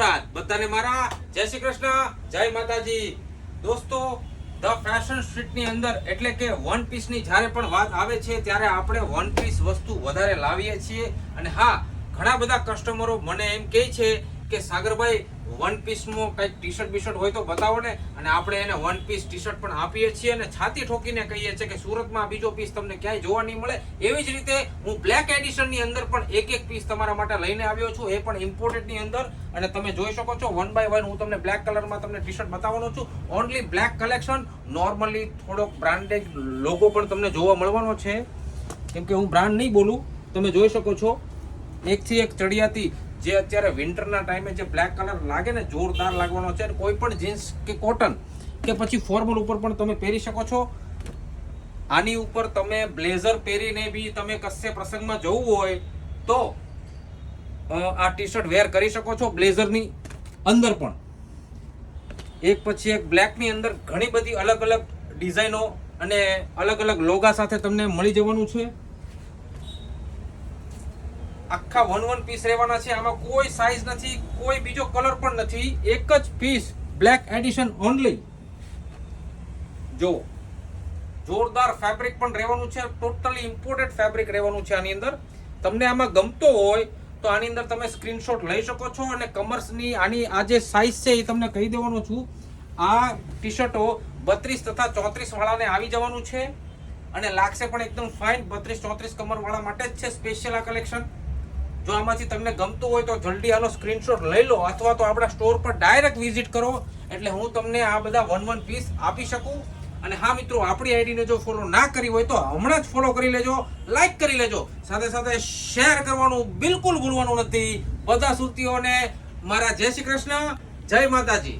સુરત બધાને મારા જય શ્રી કૃષ્ણ જય માતાજી। દોસ્તો ધ ફેશન સ્ટ્રીટ ની અંદર એટલે કે વન પીસ ની જ્યારે પણ વાત આવે છે ત્યારે આપણે વન પીસ વસ્તુ વધારે લાવીએ છીએ। અને હા, ઘણા બધા કસ્ટમરો મને એમ કહે છે કે સાગરભાઈ વન પીસ માં કઈક ટી શર્ટ બી શર્ટ હોય તો બતાવો ને, અને આપણે એને વન પીસ ટી શર્ટ પણ આપીએ છીએ અને છાતી ઠોકીને કહીએ છીએ કે સુરતમાં બીજો પીસ તમને ક્યાંય જોવા નહીં મળે। એવી જ રીતે હું બ્લેક એડિશન ની અંદર પણ એક પીસ તમારા માટે લઈને આવ્યો છું, એ પણ ઇમ્પોર્ટેડ ની અંદર। અને તમે જોઈ શકો છો વન બાય વન હું તમને બ્લેક કલરમાં તમને ટી શર્ટ બતાવવાનો છું। ઓનલી બ્લેક કલેક્શન, નોર્મલી થોડોક બ્રાન્ડેડ લોગો પણ તમને જોવા મળવાનો છે, કેમ કે હું બ્રાન્ડ નહીં બોલું। તમે જોઈ શકો છો એકથી એક ચડિયાતી જે અત્યારે વિન્ટરના ટાઈમે જે બ્લેક કલર લાગે ને જોરદાર લાગવાનો છે। કોઈ પણ જીન્સ કે કોટન કે પછી ફોર્મલ ઉપર પણ તમે પહેરી શકો છો। આની ઉપર તમે બ્લેઝર પહેરીને બી તમે કશે પ્રસંગમાં જવું હોય તો આ ટી શર્ટ વેર કરી શકો છો। બ્લેઝરની અંદર પણ એક પછી એક બ્લેકની અંદર ઘણી બધી અલગ અલગ ડિઝાઇનો અને અલગ અલગ લોગા સાથે તમને મળી જવાનું છે। આખા વન પીસ રહેવાના છે, આમાં કોઈ સાઈઝ નથી, કોઈ બીજો કલર પણ નથી, એક જ પીસ બ્લેક એડિશન ઓનલી। જો જોરદાર ફેબ્રિક પણ રહેવાનું છે, ટોટલી ઇમ્પોર્ટેડ ફેબ્રિક રહેવાનું છે આની અંદર। તમને આમાં ગમતો હોય તો આની અંદર તમે સ્ક્રીનશોટ લઈ શકો છો અને કમર્સની આની આ જે સાઈઝ છે એ તમને કહી દેવાનો છું। આ ટી શર્ટો 32 તથા 34 વાળાને આવી જવાનું છે અને લાગશે પણ એકદમ ફાઇન। 32-34 કમર વાળા માટે જ છે સ્પેશિયલ આ કલેક્શન। જો આમાંથી તમને ગમતું હોય તો જલ્દી આનો સ્ક્રીનશોટ લઈ લો અથવા તો આપણા સ્ટોર પર ડાયરેક્ટ વિઝિટ કરો, એટલે હું તમને આ બધા વન પીસ આપી શકું। અને હા મિત્રો, આપણી આઈડીને જો ફોલો ના કરી હોય તો હમણાં જ ફોલો કરી લેજો, લાઈક કરી લેજો, સાથે સાથે શેર કરવાનું બિલકુલ ભૂલવાનું નથી। બધા સુરતીઓને મારા જય શ્રી કૃષ્ણ, જય માતાજી।